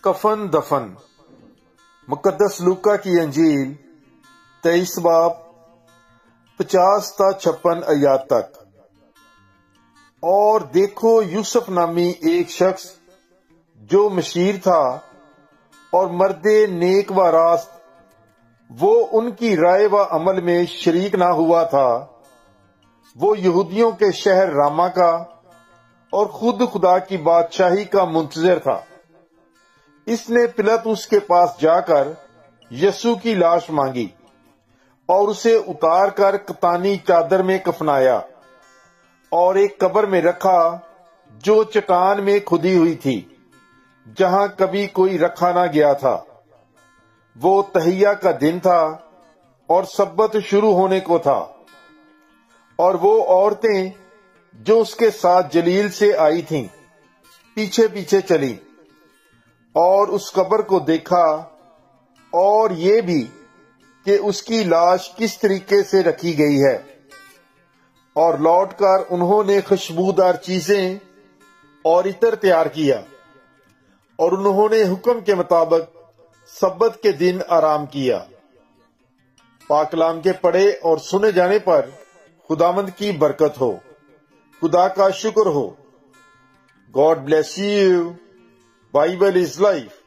کفن دفن مقدس لوکا کی انجیل 23 باب 50 تا 56 آیات تک۔ اور دیکھو، یوسف نامی ایک شخص جو مشیر تھا اور مرد نیک و راست، وہ ان کی رائے و عمل میں شریک نہ ہوا تھا۔ وہ یہودیوں کے شہر راما کا اور خود خدا کی بادشاہی کا منتظر تھا۔ اس نے پلاطس کے پاس جا کر یسوع کی لاش مانگی اور اسے اتار کر کتانی چادر میں کفنایا اور ایک قبر میں رکھا جو چٹان میں کھدی ہوئی تھی، جہاں کبھی کوئی رکھا نہ گیا تھا۔ وہ تہیہ کا دن تھا اور سبت شروع ہونے کو تھا، اور وہ عورتیں جو اس کے ساتھ جلیل سے آئی تھیں پیچھے پیچھے چلی اور اس قبر کو دیکھا، اور یہ بھی کہ اس کی لاش کس طریقے سے رکھی گئی ہے۔ اور لوٹ کر انہوں نے خوشبودار چیزیں اور عطر تیار کیا، اور انہوں نے حکم کے مطابق سبت کے دن آرام کیا۔ پاک کلام کے پڑھے اور سنے جانے پر خداوند کی برکت ہو، خدا کا شکر ہو۔ God bless you. Bible is life.